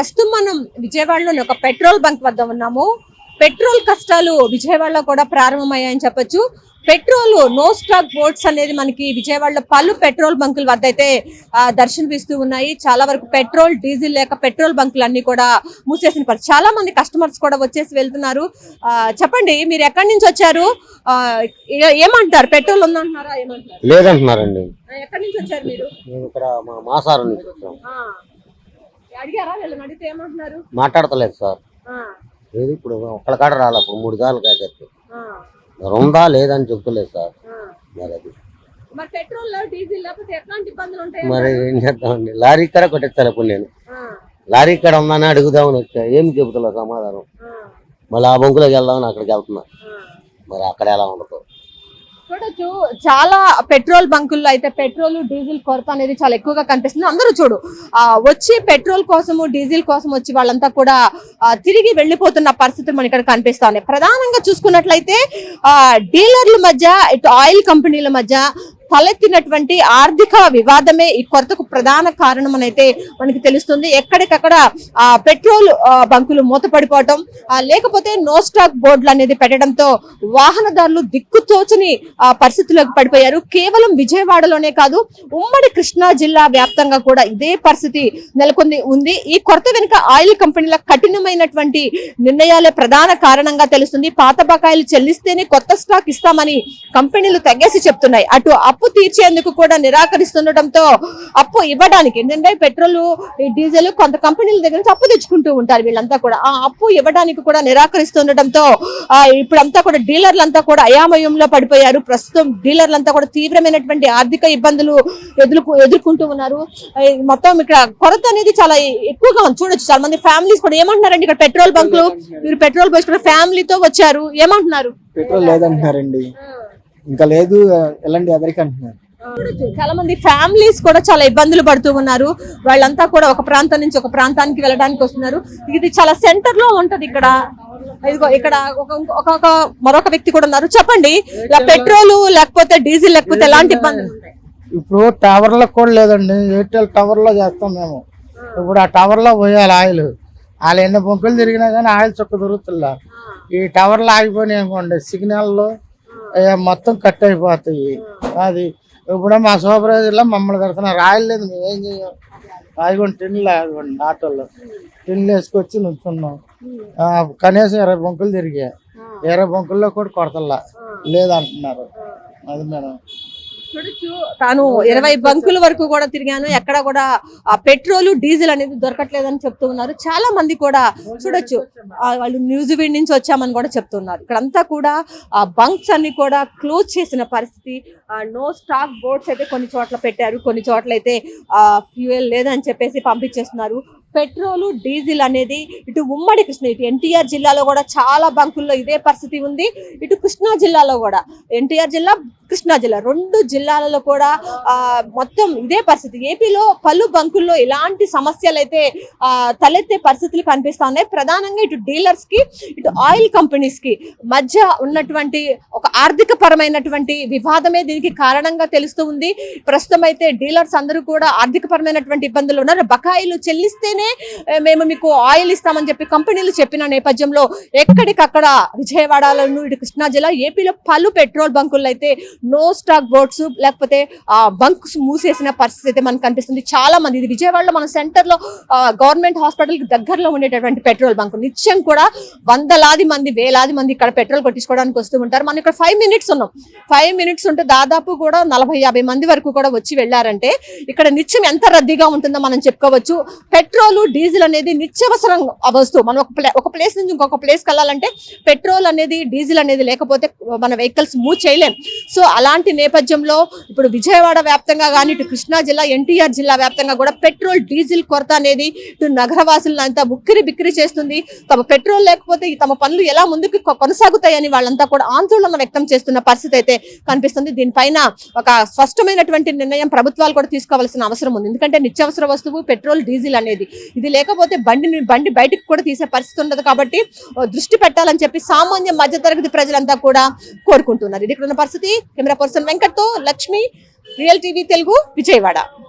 ప్రస్తుతం మనం విజయవాడలోని ఒక పెట్రోల్ బంక్ వద్ద ఉన్నాము. పెట్రోల్ కష్టాలు విజయవాడలో కూడా ప్రారంభమయ్యాయని చెప్పొచ్చు. పెట్రోల్ నో స్టాక్ బోర్డ్స్ అనేది మనకి విజయవాడలో పలు పెట్రోల్ బంకుల వద్ద అయితే దర్శనమిస్తూ ఉన్నాయి. చాలా వరకు పెట్రోల్ డీజిల్ లేక పెట్రోల్ బంకులు అన్ని కూడా మూసేసిన పరిస్థితి. చాలా మంది కస్టమర్స్ కూడా వచ్చేసి వెళ్తున్నారు. చెప్పండి, మీరు ఎక్కడి నుంచి వచ్చారు? ఏమంటారు, పెట్రోల్ ఉందంటున్నారా? ఏమంటారు? లేదంటున్నారండి. ఎక్కడి నుంచి వచ్చారు మీరు? ఇక్కడ మాసారం నుంచి వచ్చాం. అడిగారా? వీళ్ళని అడిగితే ఏమంటున్నారు? మాట్లాడతలేదు సార్. లేదు, ఇప్పుడు ఒక్కళ్ళ కాడ రాలే. ఇప్పుడు 3 సార్లు కాకపోతే ఉందా లేదని చెప్తలేదు సార్. మరి అది మరి ఏం చేద్దామండి, లారీ ఇక్కడ కొట్టించాలి. ఇప్పుడు నేను లారీ ఇక్కడ ఉందని అడుగుదామని వచ్చా, ఏమి చెబుతలేదు సమాధానం. మళ్ళీ ఆ బొంకులోకి వెళ్దామని అక్కడికి వెళ్తున్నా. మరి అక్కడ ఎలా ఉండదు చూడొచ్చు. చాలా పెట్రోల్ బంకుల్లో అయితే పెట్రోల్ డీజిల్ కొరత అనేది చాలా ఎక్కువగా కనిపిస్తుంది. అందరూ చూడు వచ్చి పెట్రోల్ కోసము డీజిల్ కోసం వచ్చి వాళ్ళంతా కూడా తిరిగి వెళ్లిపోతున్న పరిస్థితులు మనకి ఇక్కడ కనిపిస్తా ఉన్నాయి. ప్రధానంగా చూసుకున్నట్లయితే డీలర్ల మధ్య, ఇటు ఆయిల్ కంపెనీల మధ్య తలెత్తినటువంటి ఆర్థిక వివాదమే ఈ కొరతకు ప్రధాన కారణం అని అయితే మనకి తెలుస్తుంది. ఎక్కడికక్కడ పెట్రోల్ బంకులు మూతపడిపోవటం, లేకపోతే నో స్టాక్ బోర్డులు అనేది పెట్టడంతో వాహనదారులు దిక్కుతోచని పరిస్థితుల్లోకి పడిపోయారు. కేవలం విజయవాడలోనే కాదు, ఉమ్మడి కృష్ణా జిల్లా వ్యాప్తంగా కూడా ఇదే పరిస్థితి నెలకొని ఉంది. ఈ కొరత వెనుక ఆయిల్ కంపెనీల కఠినమైనటువంటి నిర్ణయాలే ప్రధాన కారణంగా తెలుస్తుంది. పాత బకాయిలు చెల్లిస్తేనే కొత్త స్టాక్ ఇస్తామని కంపెనీలు తెగేసి చెప్తున్నాయి. అటు అప్పు తీర్చేందుకు కూడా నిరాకరిస్తుండటంతో అప్పు ఇవ్వడానికి, ఎందుకంటే పెట్రోల్ డీజిల్ కొంత కంపెనీల దగ్గర నుంచి అప్పు తెచ్చుకుంటూ ఉంటారు వీళ్ళంతా కూడా, ఆ అప్పు ఇవ్వడానికి కూడా నిరాకరిస్తుండటంతో ఇప్పుడంతా కూడా డీలర్లంతా కూడా అయామయంలో పడిపోయారు. ప్రస్తుతం డీలర్లంతా కూడా తీవ్రమైనటువంటి ఆర్థిక ఇబ్బందులు ఎదుర్కొంటూ ఉన్నారు. మొత్తం ఇక్కడ కొరత అనేది చాలా ఎక్కువగా చూడొచ్చు. చాలా మంది ఫ్యామిలీస్ కూడా ఏమంటున్నారండి, ఇక్కడ పెట్రోల్ బంకులు మీరు పెట్రోల్ పోసుకున్న ఫ్యామిలీతో వచ్చారు, ఏమంటున్నారు? పెట్రోల్ లేదంటున్నారండి, ఇంకా లేదు ఎలాంటి ఎవరికి అంటున్నారు. చాలా మంది ఫ్యామిలీస్ కూడా చాలా ఇబ్బందులు పడుతూ ఉన్నారు. వాళ్ళంతా కూడా ఒక ప్రాంతం నుంచి ఒక ప్రాంతానికి వెళ్ళడానికి వస్తున్నారు. ఇది చాలా సెంటర్ లో ఉంటది. ఇక్కడ ఇక్కడ మరొక వ్యక్తి కూడా ఉన్నారు. చెప్పండి, పెట్రోల్ లేకపోతే డీజిల్ లేకపోతే ఎలాంటి ఇబ్బందులు? ఇప్పుడు టవర్ లో కూడా లేదండి. ఎయిర్టెల్ టవర్ లో చేస్తాం మేము. ఇప్పుడు ఆ టవర్ లో పోయాలి ఆయిల్. వాళ్ళు ఎన్ని బొంకులు తిరిగినా కానీ ఆయిల్ చుక్క దొరుకుతుందా. ఈ టవర్ లో ఆగిపోయినాయి అనుకోండి, సిగ్నల్లో మొత్తం కట్ అయిపోతాయి. అది ఇప్పుడు మా సూపర్వైజర్లో మమ్మల్ని కడుతున్నారు. ఆయిల్ లేదు, మేము ఏం చేయం. ఆగిపోండి టిన్లు, ఆగిపోండి ఆటోలో టిన్లు వేసుకొచ్చి నుంచున్నాం. కనీసం 20 బొంకులు తిరిగాయి. 20 బొంకుల్లో కూడా కొడతల్లా లేదంటున్నారు. అది మేడం చూడొచ్చు. తాను 20 బంకుల వరకు కూడా తిరిగాను, ఎక్కడ కూడా పెట్రోల్ డీజిల్ అనేది దొరకట్లేదని చెప్తూ ఉన్నారు. చాలా మంది కూడా చూడొచ్చు, వాళ్ళు న్యూజివీడ్ నుంచి వచ్చామని కూడా చెప్తున్నారు. ఇక్కడంతా కూడా బంక్స్ అన్ని కూడా క్లోజ్ చేసిన పరిస్థితి. నో స్టాక్ బోర్డ్స్ అయితే కొన్ని చోట్ల పెట్టారు, కొన్ని చోట్ల అయితే ఫ్యూయల్ లేదని చెప్పేసి పంపించేస్తున్నారు. పెట్రోలు డీజిల్ అనేది ఇటు ఉమ్మడి కృష్ణ, ఇటు ఎన్టీఆర్ జిల్లాలో కూడా చాలా బంకుల్లో ఇదే పరిస్థితి ఉంది. ఇటు కృష్ణా జిల్లాలో కూడా, ఎన్టీఆర్ జిల్లా కృష్ణా జిల్లా 2 జిల్లాలలో కూడా మొత్తం ఇదే పరిస్థితి. ఏపీలో పలు బంకుల్లో ఇలాంటి సమస్యలు అయితే తలెత్తే పరిస్థితులు కనిపిస్తా ఉన్నాయి. ప్రధానంగా ఇటు డీలర్స్ కి, ఇటు ఆయిల్ కంపెనీస్ కి మధ్య ఉన్నటువంటి ఒక ఆర్థిక పరమైనటువంటి వివాదమే దీనికి కారణంగా తెలుస్తూ ఉంది. ప్రస్తుతం అయితే డీలర్స్ అందరూ కూడా ఆర్థిక పరమైనటువంటి ఇబ్బందులు ఉన్నారు. బకాయిలు చెల్లిస్తేనే మేము మీకు ఆయిల్ ఇస్తామని చెప్పి కంపెనీలు చెప్పిన నేపథ్యంలో ఎక్కడికక్కడ విజయవాడలోను, ఇటు కృష్ణా జిల్లా, ఏపీలో పలు పెట్రోల్ బంకుల్లో అయితే నో స్టాక్ బోర్డ్స్ లేకపోతే బంక్స్ మూసేసిన పరిస్థితి అయితే మనకు కనిపిస్తుంది. చాలా మంది, ఇది విజయవాడలో మన సెంటర్ లో గవర్నమెంట్ హాస్పిటల్ కి దగ్గరలో ఉండేటటువంటి పెట్రోల్ బంక్. నిత్యం కూడా వందలాది మంది, వేలాది మంది ఇక్కడ పెట్రోల్ కొట్టించుకోవడానికి వస్తూ ఉంటారు. మనం ఇక్కడ 5 మినిట్స్ ఉన్నాం. 5 మినిట్స్ ఉంటే దాదాపు కూడా 40-50 మంది వరకు కూడా వచ్చి వెళ్లారంటే ఇక్కడ నిత్యం ఎంత రద్దీగా ఉంటుందో మనం చెప్పుకోవచ్చు. పెట్రోల్ డీజిల్ అనేది నిత్యావసరం వస్తువు. మనం ఒక ప్లేస్ నుంచి ఇంకొక ప్లేస్కి వెళ్ళాలంటే పెట్రోల్ అనేది, డీజిల్ అనేది లేకపోతే మన వెహికల్స్ మూవ్ చేయలేం. సో అలాంటి నేపథ్యంలో ఇప్పుడు విజయవాడ వ్యాప్తంగా కానీ, ఇటు కృష్ణా జిల్లా, ఎన్టీఆర్ జిల్లా వ్యాప్తంగా కూడా పెట్రోల్ డీజిల్ కొరత అనేది ఇటు నగరవాసులను అంతా ఉక్కిరి బిక్కిరి చేస్తుంది. తమ పెట్రోల్ లేకపోతే తమ పనులు ఎలా ముందుకు కొనసాగుతాయని వాళ్ళంతా కూడా ఆందోళన వ్యక్తం చేస్తున్న పరిస్థితి అయితే కనిపిస్తుంది. దీనిపైన ఒక స్పష్టమైనటువంటి నిర్ణయం ప్రభుత్వాలు కూడా తీసుకోవాల్సిన అవసరం ఉంది. ఎందుకంటే నిత్యావసర వస్తువు పెట్రోల్ డీజిల్ అనేది, ఇది లేకపోతే బండి బయటకు కూడా తీసే పరిస్థితి ఉండదు. కాబట్టి దృష్టి పెట్టాలని చెప్పి సామాన్య మధ్యతరగతి ప్రజలంతా కూడా కోరుకుంటున్నారు. ఇది ఇక్కడ ఉన్న పరిస్థితి. కెమెరా పర్సన్ వెంకట్తో లక్ష్మి, రియల్ టీవీ తెలుగు, విజయవాడ.